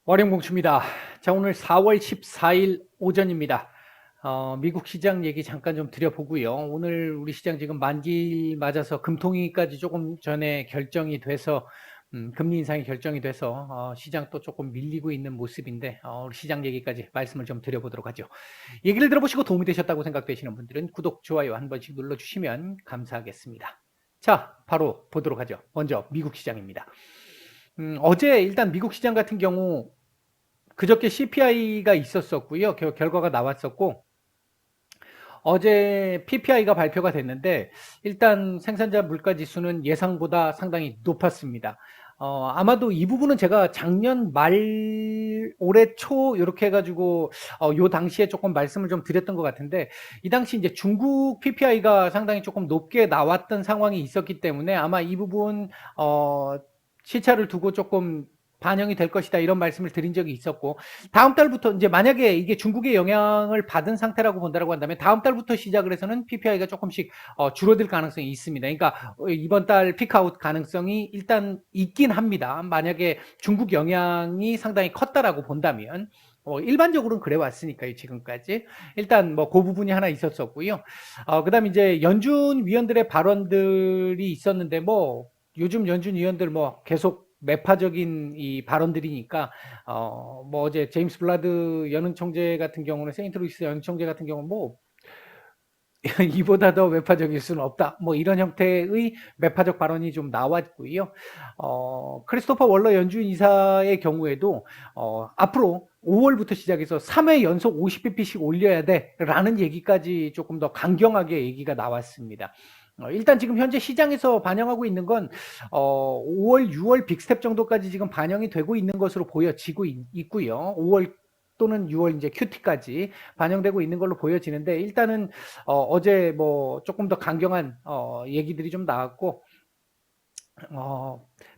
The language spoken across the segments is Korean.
월요공추입니다. 자, 오늘 4월 14일 오전입니다. 미국 시장 얘기 잠깐 좀 드려보고요. 오늘 우리 시장 지금 만기 맞아서 금통위까지 조금 전에 결정이 돼서 금리 인상이 결정이 돼서 시장 또 조금 밀리고 있는 모습인데 우리 시장 얘기까지 말씀을 좀 드려보도록 하죠. 얘기를 들어보시고 도움이 되셨다고 생각되시는 분들은 구독, 좋아요 한 번씩 눌러주시면 감사하겠습니다. 자, 바로 보도록 하죠. 먼저 미국 시장입니다. 어제 일단 미국 시장 같은 경우 그저께 CPI가 있었었고요. 결과가 나왔었고, 어제 PPI가 발표가 됐는데, 일단 생산자 물가 지수는 예상보다 상당히 높았습니다. 아마도 이 부분은 제가 작년 말, 올해 초, 이렇게 해가지고, 요 당시에 조금 말씀을 좀 드렸던 것 같은데, 이 당시 이제 중국 PPI가 상당히 조금 높게 나왔던 상황이 있었기 때문에 아마 이 부분, 시차를 두고 조금 반영이 될 것이다 이런 말씀을 드린 적이 있었고, 다음 달부터 이제 만약에 이게 중국의 영향을 받은 상태라고 본다라고 한다면 다음 달부터 시작을 해서는 PPI가 조금씩 줄어들 가능성이 있습니다. 그러니까 이번 달 피크아웃 가능성이 일단 있긴 합니다. 만약에 중국 영향이 상당히 컸다라고 본다면. 일반적으로는 그래 왔으니까요, 지금까지. 일단 뭐 그 부분이 하나 있었었고요. 그다음 이제 연준 위원들의 발언들이 있었는데 뭐 요즘 연준 위원들 뭐 계속 매파적인 이 발언들이니까 뭐 어제 제임스 블라드 연은 총재 같은 경우는 세인트루이스 연은 총재 같은 경우는 뭐 이보다 더 매파적일 수는 없다. 뭐 이런 형태의 매파적 발언이 좀 나왔고요. 크리스토퍼 월러 연준 이사의 경우에도 앞으로 5월부터 시작해서 3회 연속 50bp씩 올려야 돼라는 얘기까지 조금 더 강경하게 얘기가 나왔습니다. 일단 지금 현재 시장에서 반영하고 있는 건 5월, 6월 빅스텝 정도까지 지금 반영이 되고 있는 것으로 보여지고 있고요. 5월 또는 6월 이제 QT까지 반영되고 있는 걸로 보여지는데 일단은 어제 뭐 조금 더 강경한 얘기들이 좀 나왔고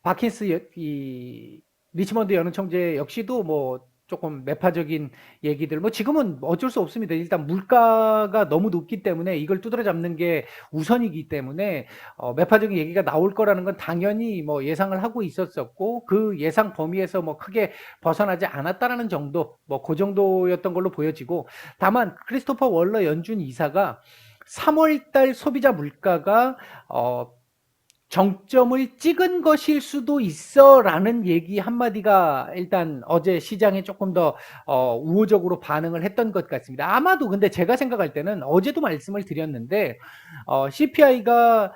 바킨스 이 리치먼드 연은 총재 역시도 뭐 조금 매파적인 얘기들 뭐 지금은 어쩔 수 없습니다. 일단 물가가 너무 높기 때문에 이걸 두드러 잡는 게 우선이기 때문에 매파적인 얘기가 나올 거라는 건 당연히 뭐 예상을 하고 있었었고 그 예상 범위에서 뭐 크게 벗어나지 않았다라는 정도 뭐 그 정도였던 걸로 보여지고 다만 크리스토퍼 월러 연준 이사가 3월 달 소비자 물가가 정점을 찍은 것일 수도 있어 라는 얘기 한마디가 일단 어제 시장에 조금 더 우호적으로 반응을 했던 것 같습니다. 아마도 근데 제가 생각할 때는 어제도 말씀을 드렸는데 CPI가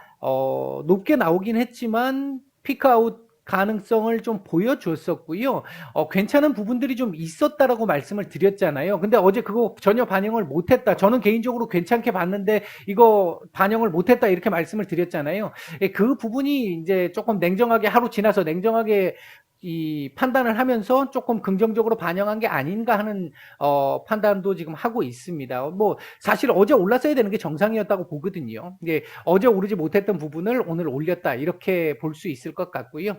높게 나오긴 했지만 피크아웃 가능성을 좀 보여줬었고요. 괜찮은 부분들이 좀 있었다라고 말씀을 드렸잖아요. 근데 어제 그거 전혀 반영을 못했다. 저는 개인적으로 괜찮게 봤는데 이거 반영을 못했다 이렇게 말씀을 드렸잖아요. 그 부분이 이제 조금 냉정하게 하루 지나서 냉정하게 이 판단을 하면서 조금 긍정적으로 반영한 게 아닌가 하는 판단도 지금 하고 있습니다. 뭐 사실 어제 올랐어야 되는 게 정상이었다고 보거든요. 이게 어제 오르지 못했던 부분을 오늘 올렸다 이렇게 볼 수 있을 것 같고요.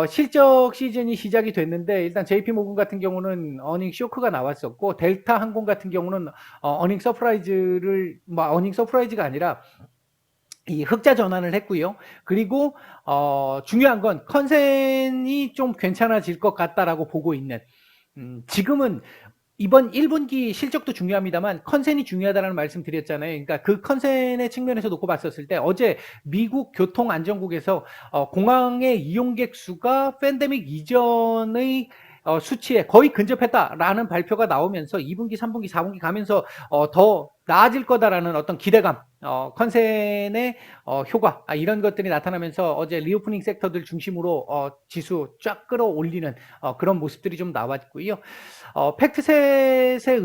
실적 시즌이 시작이 됐는데 일단 JP 모건 같은 경우는 어닝 쇼크가 나왔었고 델타 항공 같은 경우는 어닝 서프라이즈를 뭐 어닝 서프라이즈가 아니라 이 흑자 전환을 했고요. 그리고 중요한 건 컨센이 좀 괜찮아질 것 같다라고 보고 있는 지금은 이번 1분기 실적도 중요합니다만 컨센이 중요하다는 말씀 드렸잖아요. 그러니까 그 컨센의 측면에서 놓고 봤었을 때 어제 미국 교통안전국에서 공항의 이용객 수가 팬데믹 이전의 수치에 거의 근접했다라는 발표가 나오면서 2분기, 3분기, 4분기 가면서 더 나아질 거다라는 어떤 기대감, 컨센의 효과 이런 것들이 나타나면서 어제 리오프닝 섹터들 중심으로 지수 쫙 끌어올리는 그런 모습들이 좀 나왔고요. 팩트셋에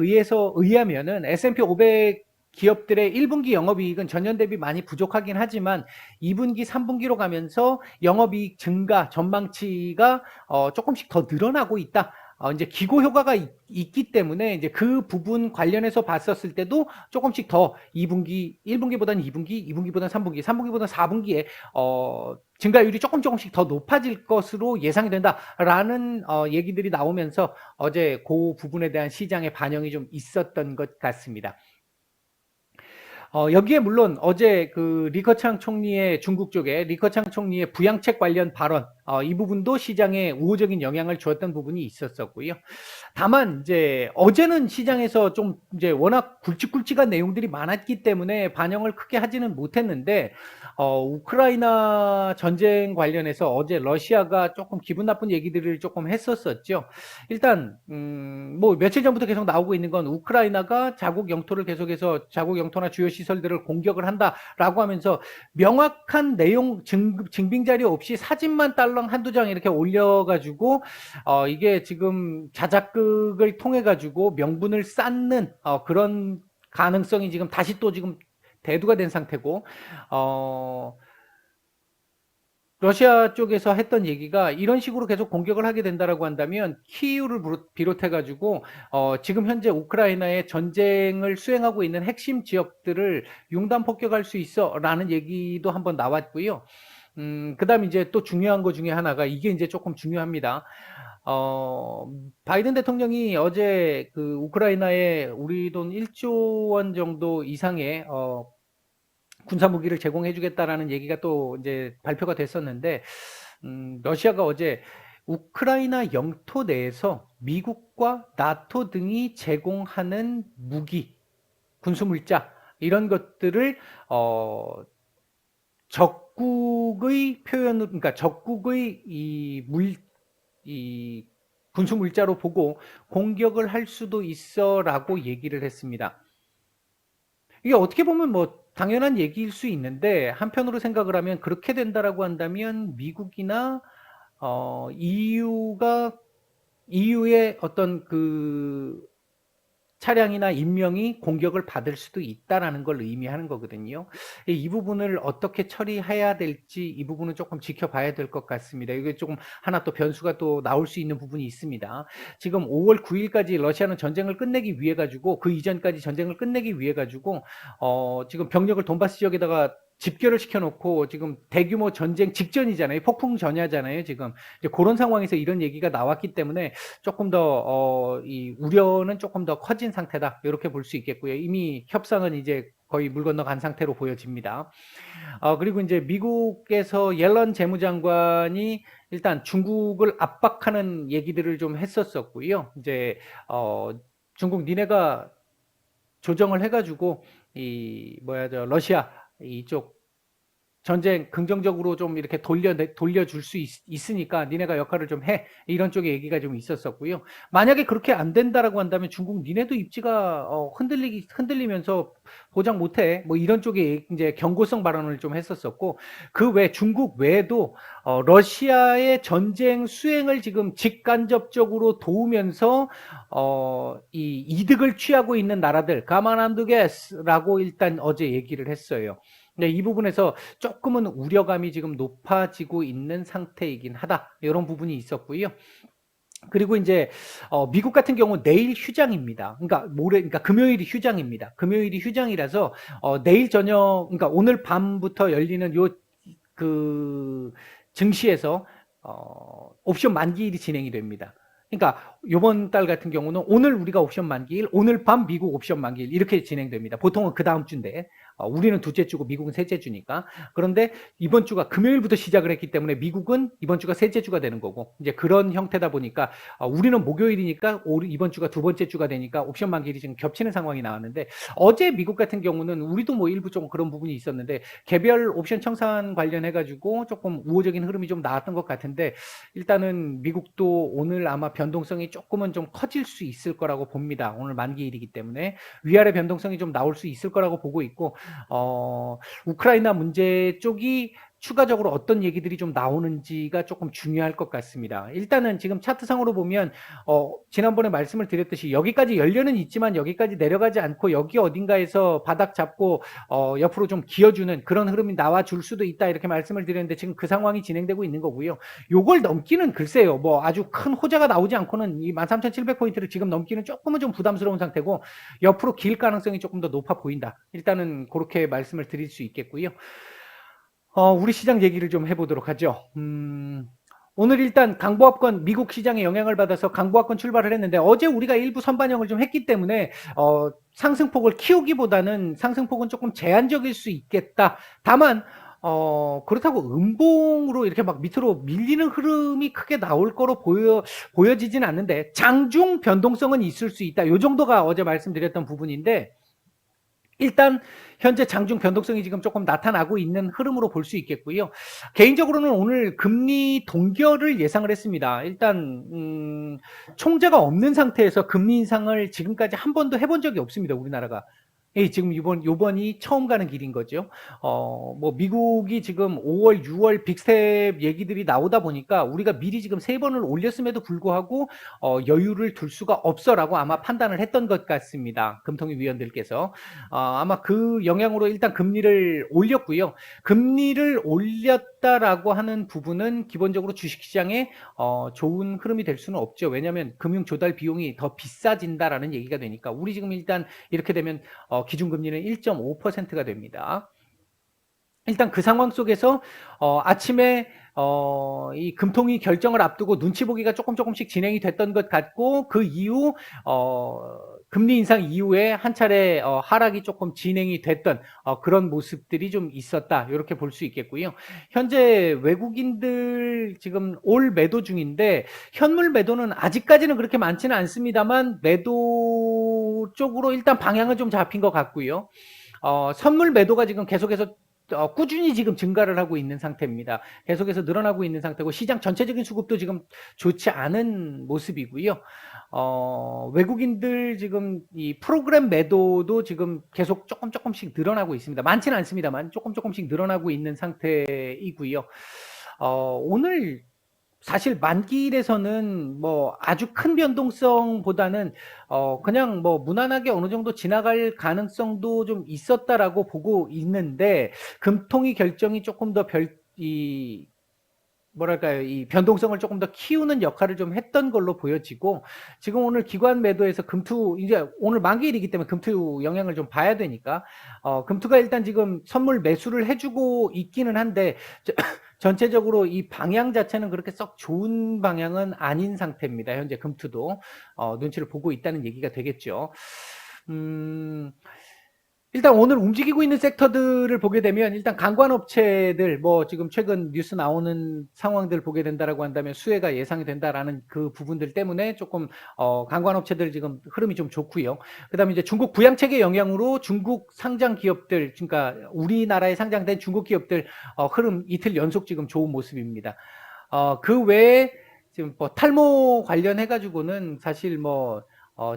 의하면은 S&P 500 기업들의 1분기 영업이익은 전년 대비 많이 부족하긴 하지만 2분기, 3분기로 가면서 영업이익 증가 전망치가 조금씩 더 늘어나고 있다. 이제 기고 효과가 있기 때문에 이제 그 부분 관련해서 봤었을 때도 조금씩 더 2분기, 1분기보다는 2분기, 2분기보다는 3분기, 3분기보다는 4분기에 증가율이 조금씩 더 높아질 것으로 예상이 된다라는 얘기들이 나오면서 어제 그 부분에 대한 시장의 반영이 좀 있었던 것 같습니다. 여기에 물론 어제 그 리커창 총리의 중국 쪽에 리커창 총리의 부양책 관련 발언, 이 부분도 시장에 우호적인 영향을 주었던 부분이 있었었고요. 다만 이제 어제는 시장에서 좀 이제 워낙 굵직굵직한 내용들이 많았기 때문에 반영을 크게 하지는 못했는데, 우크라이나 전쟁 관련해서 어제 러시아가 조금 기분 나쁜 얘기들을 조금 했었었죠. 일단 뭐 며칠 전부터 계속 나오고 있는 건 우크라이나가 자국 영토를 계속해서 자국 영토나 주요 시설들을 공격을 한다라고 하면서 명확한 내용 증빙 자료 없이 사진만 딸랑 한두 장 이렇게 올려가지고 이게 지금 자작극을 통해 가지고 명분을 쌓는 그런 가능성이 지금 다시 또 지금 대두가 된 상태고, 러시아 쪽에서 했던 얘기가 이런 식으로 계속 공격을 하게 된다라고 한다면 키이우를 비롯해 가지고 지금 현재 우크라이나의 전쟁을 수행하고 있는 핵심 지역들을 융단 폭격할 수 있어라는 얘기도 한번 나왔고요. 그다음 이제 또 중요한 거 중에 하나가 이게 이제 조금 중요합니다. 바이든 대통령이 어제 그 우크라이나에 우리 돈 1조 원 정도 이상의 군사 무기를 제공해 주겠다라는 얘기가 또 이제 발표가 됐었는데, 러시아가 어제 우크라이나 영토 내에서 미국과 나토 등이 제공하는 무기, 군수 물자 이런 것들을 적국의 표현으로, 그러니까 적국의 이 군수 물자로 보고 공격을 할 수도 있어라고 얘기를 했습니다. 이게 어떻게 보면 뭐 당연한 얘기일 수 있는데, 한편으로 생각을 하면 그렇게 된다라고 한다면 미국이나 EU의 어떤 그 차량이나 인명이 공격을 받을 수도 있다라는 걸 의미하는 거거든요. 이 부분을 어떻게 처리해야 될지 이 부분은 조금 지켜봐야 될 것 같습니다. 이게 조금 하나 또 변수가 또 나올 수 있는 부분이 있습니다. 지금 5월 9일까지 러시아는 전쟁을 끝내기 위해 가지고, 그 이전까지 전쟁을 끝내기 위해 가지고 지금 병력을 돈바스 지역에다가 집결을 시켜놓고 지금 대규모 전쟁 직전이잖아요. 폭풍 전야잖아요. 지금 이제 그런 상황에서 이런 얘기가 나왔기 때문에 조금 더 이 우려는 조금 더 커진 상태다, 이렇게 볼 수 있겠고요. 이미 협상은 이제 거의 물 건너간 상태로 보여집니다. 그리고 이제 미국에서 옐런 재무장관이 일단 중국을 압박하는 얘기들을 좀 했었었고요. 이제 중국 니네가 조정을 해가지고 이 뭐야 저 러시아 이쪽 전쟁 긍정적으로 좀 이렇게 돌려줄 수 있으니까 니네가 역할을 좀 해. 이런 쪽의 얘기가 좀 있었었고요. 만약에 그렇게 안 된다라고 한다면 중국 니네도 입지가 흔들리면서 보장 못 해. 뭐 이런 쪽의 이제 경고성 발언을 좀 했었었고, 그 외 중국 외에도 러시아의 전쟁 수행을 지금 직간접적으로 도우면서 이 이득을 취하고 있는 나라들 가만 안 두겠라고 일단 어제 얘기를 했어요. 네, 이 부분에서 조금은 우려감이 지금 높아지고 있는 상태이긴 하다, 이런 부분이 있었고요. 그리고 이제 미국 같은 경우 내일 휴장입니다. 그러니까 금요일이 휴장입니다. 금요일이 휴장이라서 내일 저녁, 그러니까 오늘 밤부터 열리는 요 그 증시에서 옵션 만기일이 진행이 됩니다. 그러니까 요번 달 같은 경우는 오늘 우리가 옵션 만기일, 오늘 밤 미국 옵션 만기일 이렇게 진행됩니다. 보통은 그 다음 주인데 우리는 둘째 주고 미국은 셋째 주니까. 그런데 이번 주가 금요일부터 시작을 했기 때문에 미국은 이번 주가 셋째 주가 되는 거고, 이제 그런 형태다 보니까 우리는 목요일이니까 이번 주가 두 번째 주가 되니까 옵션 만기일이 지금 겹치는 상황이 나왔는데, 어제 미국 같은 경우는 우리도 뭐 일부 좀 그런 부분이 있었는데 개별 옵션 청산 관련해 가지고 조금 우호적인 흐름이 좀 나왔던 것 같은데, 일단은 미국도 오늘 아마 변동성이 조금은 좀 커질 수 있을 거라고 봅니다. 오늘 만기일이기 때문에 위아래 변동성이 좀 나올 수 있을 거라고 보고 있고, 우크라이나 문제 쪽이 추가적으로 어떤 얘기들이 좀 나오는지가 조금 중요할 것 같습니다. 일단은 지금 차트상으로 보면 지난번에 말씀을 드렸듯이 여기까지 연료는 있지만 여기까지 내려가지 않고 여기 어딘가에서 바닥 잡고 옆으로 좀 기어주는 그런 흐름이 나와줄 수도 있다, 이렇게 말씀을 드렸는데 지금 그 상황이 진행되고 있는 거고요. 요걸 넘기는 글쎄요, 뭐 아주 큰 호재가 나오지 않고는 이 13,700포인트를 지금 넘기는 조금은 좀 부담스러운 상태고, 옆으로 길 가능성이 조금 더 높아 보인다, 일단은 그렇게 말씀을 드릴 수 있겠고요. 우리 시장 얘기를 좀 해보도록 하죠. 오늘 일단 강보합권 미국 시장에 영향을 받아서 강보합권 출발을 했는데 어제 우리가 일부 선반영을 좀 했기 때문에 상승폭을 키우기보다는 상승폭은 조금 제한적일 수 있겠다. 다만 그렇다고 음봉으로 이렇게 막 밑으로 밀리는 흐름이 크게 나올 거로 보여지진 않는데 장중 변동성은 있을 수 있다. 요 정도가 어제 말씀드렸던 부분인데 일단 현재 장중 변동성이 지금 조금 나타나고 있는 흐름으로 볼 수 있겠고요. 개인적으로는 오늘 금리 동결을 예상을 했습니다. 일단 총재가 없는 상태에서 금리 인상을 지금까지 한 번도 해본 적이 없습니다. 우리나라가. 지금 요번이 처음 가는 길인 거죠. 뭐 미국이 지금 5월, 6월 빅스텝 얘기들이 나오다 보니까 우리가 미리 지금 3번을 올렸음에도 불구하고 여유를 둘 수가 없어라고 아마 판단을 했던 것 같습니다. 금통위 위원들께서. 아마 그 영향으로 일단 금리를 올렸고요. 금리를 올렸다라고 하는 부분은 기본적으로 주식시장에 좋은 흐름이 될 수는 없죠. 왜냐하면 금융 조달 비용이 더 비싸진다라는 얘기가 되니까 우리 지금 일단 이렇게 되면 기준금리는 1.5%가 됩니다. 일단 그 상황 속에서 아침에 이 금통위 결정을 앞두고 눈치 보기가 조금씩 진행이 됐던 것 같고 그 이후 금리 인상 이후에 한 차례 하락이 조금 진행이 됐던 그런 모습들이 좀 있었다. 이렇게 볼 수 있겠고요. 현재 외국인들 지금 올 매도 중인데 현물 매도는 아직까지는 그렇게 많지는 않습니다만 매도 쪽으로 일단 방향은 좀 잡힌 것 같고요. 선물 매도가 지금 계속해서 꾸준히 지금 증가를 하고 있는 상태입니다. 계속해서 늘어나고 있는 상태고 시장 전체적인 수급도 지금 좋지 않은 모습이고요. 외국인들 지금 이 프로그램 매도도 지금 계속 조금씩 늘어나고 있습니다. 많지는 않습니다만 조금씩 늘어나고 있는 상태이고요. 오늘 사실 만기일에서는 뭐 아주 큰 변동성보다는 그냥 뭐 무난하게 어느 정도 지나갈 가능성도 좀 있었다라고 보고 있는데 금통위 결정이 조금 더 뭐랄까요, 이 변동성을 조금 더 키우는 역할을 좀 했던 걸로 보여지고 지금 오늘 기관 매도에서 금투 이제 오늘 만기일이기 때문에 금투 영향을 좀 봐야 되니까 금투가 일단 지금 선물 매수를 해주고 있기는 한데 전체적으로 이 방향 자체는 그렇게 썩 좋은 방향은 아닌 상태입니다. 현재 금투도 눈치를 보고 있다는 얘기가 되겠죠. 일단 오늘 움직이고 있는 섹터들을 보게 되면 일단 관광업체들 뭐 지금 최근 뉴스 나오는 상황들 보게 된다라고 한다면 수혜가 예상이 된다라는 그 부분들 때문에 조금 관광업체들 지금 흐름이 좀 좋고요. 그다음에 이제 중국 부양책의 영향으로 중국 상장 기업들 그러니까 우리나라에 상장된 중국 기업들 흐름 이틀 연속 지금 좋은 모습입니다. 그 외에 지금 뭐 탈모 관련해 가지고는 사실 뭐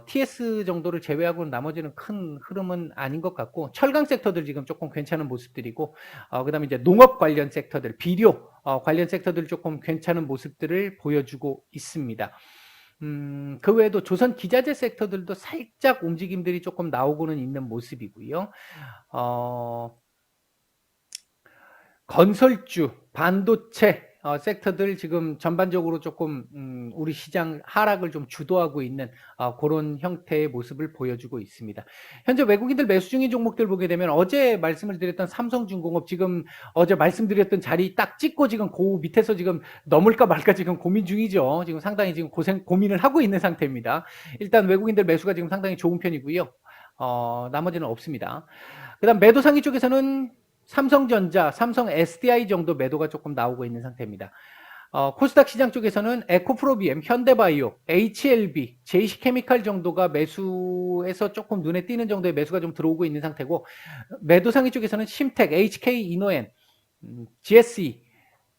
TS 정도를 제외하고는 나머지는 큰 흐름은 아닌 것 같고 철강 섹터들 지금 조금 괜찮은 모습들이고 그다음에 이제 농업 관련 섹터들, 비료 관련 섹터들 조금 괜찮은 모습들을 보여주고 있습니다. 그 외에도 조선 기자재 섹터들도 살짝 움직임들이 조금 나오고는 있는 모습이고요. 건설주, 반도체 섹터들 지금 전반적으로 조금 우리 시장 하락을 좀 주도하고 있는 그런 형태의 모습을 보여주고 있습니다. 현재 외국인들 매수 중인 종목들 보게 되면 어제 말씀을 드렸던 삼성중공업 지금 어제 말씀드렸던 자리 딱 찍고 지금 그 밑에서 지금 넘을까 말까 지금 고민 중이죠. 지금 상당히 지금 고민을 하고 있는 상태입니다. 일단 외국인들 매수가 지금 상당히 좋은 편이고요. 나머지는 없습니다. 그다음 매도 상위 쪽에서는 삼성전자, 삼성 SDI 정도 매도가 조금 나오고 있는 상태입니다. 코스닥 시장 쪽에서는 에코프로비엠, 현대바이오, HLB, JC케미칼 정도가 매수에서 조금 눈에 띄는 정도의 매수가 좀 들어오고 있는 상태고 매도 상위 쪽에서는 심텍, HK이노엔, GSE,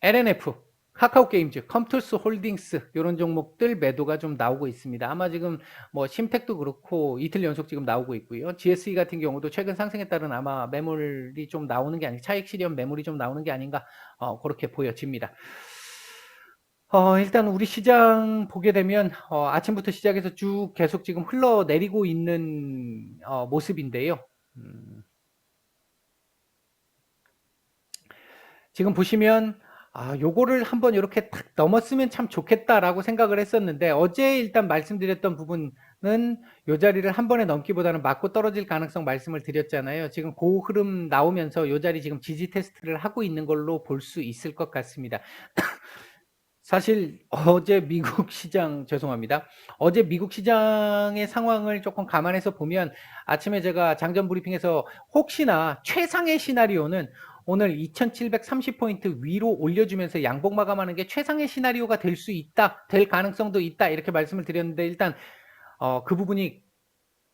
LNF, 카카오게임즈, 컴투스 홀딩스 이런 종목들 매도가 좀 나오고 있습니다. 아마 지금 뭐 심텍도 그렇고 이틀 연속 지금 나오고 있고요. GSE 같은 경우도 최근 상승에 따른 아마 매물이 좀 나오는 게 아닌가, 차익 실현 매물이 좀 나오는 게 아닌가 그렇게 보여집니다. 일단 우리 시장 보게 되면 아침부터 시작해서 쭉 계속 지금 흘러내리고 있는 모습인데요. 지금 보시면 요거를 한번 이렇게 탁 넘었으면 참 좋겠다라고 생각을 했었는데 어제 일단 말씀드렸던 부분은 요 자리를 한 번에 넘기보다는 맞고 떨어질 가능성 말씀을 드렸잖아요. 지금 그 흐름 나오면서 요 자리 지금 지지 테스트를 하고 있는 걸로 볼 수 있을 것 같습니다. 사실 어제 미국 시장 죄송합니다. 어제 미국 시장의 상황을 조금 감안해서 보면 아침에 제가 장전 브리핑에서 혹시나 최상의 시나리오는 오늘 2,730 포인트 위로 올려주면서 양봉 마감하는 게 최상의 시나리오가 될 수 있다, 될 가능성도 있다 이렇게 말씀을 드렸는데 일단 그 부분이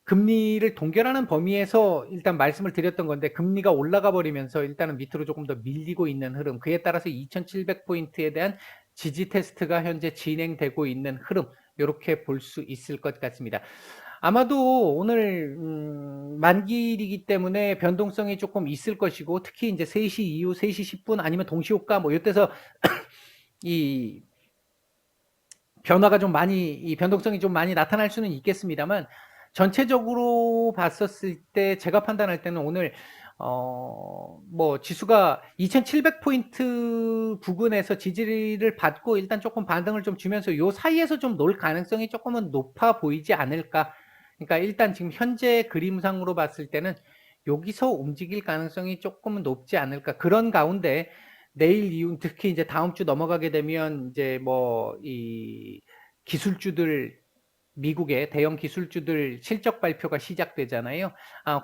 금리를 동결하는 범위에서 일단 말씀을 드렸던 건데 금리가 올라가 버리면서 일단은 밑으로 조금 더 밀리고 있는 흐름, 그에 따라서 2,700 포인트에 대한 지지 테스트가 현재 진행되고 있는 흐름, 이렇게 볼 수 있을 것 같습니다. 아마도 오늘 만기이기 때문에 변동성이 조금 있을 것이고 특히 이제 3시 이후 3시 10분 아니면 동시효과 뭐 이때서 이 변화가 좀 많이, 이 변동성이 좀 많이 나타날 수는 있겠습니다만 전체적으로 봤었을 때 제가 판단할 때는 오늘 뭐 지수가 2,700포인트 부근에서 지지를 받고 일단 조금 반등을 좀 주면서 요 사이에서 좀 놀 가능성이 조금은 높아 보이지 않을까. 그러니까 일단 지금 현재 그림상으로 봤을 때는 여기서 움직일 가능성이 조금은 높지 않을까. 그런 가운데 내일 이후 특히 이제 다음 주 넘어가게 되면 이제 뭐 이 기술주들, 미국의 대형 기술주들 실적 발표가 시작되잖아요.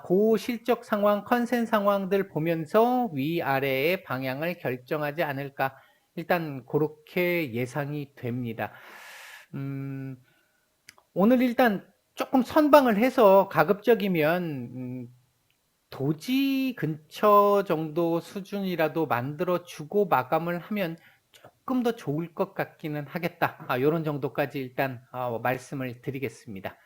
그 실적 상황, 컨센 상황들 보면서 위아래의 방향을 결정하지 않을까. 일단 그렇게 예상이 됩니다. 음, 오늘 일단 조금 선방을 해서 가급적이면 도지 근처 정도 수준이라도 만들어주고 마감을 하면 조금 더 좋을 것 같기는 하겠다. 이런 정도까지 일단 말씀을 드리겠습니다.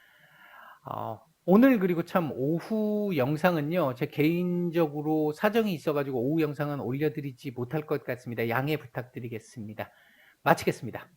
오늘 그리고 참 오후 영상은요, 제 개인적으로 사정이 있어가지고 오후 영상은 올려드리지 못할 것 같습니다. 양해 부탁드리겠습니다. 마치겠습니다.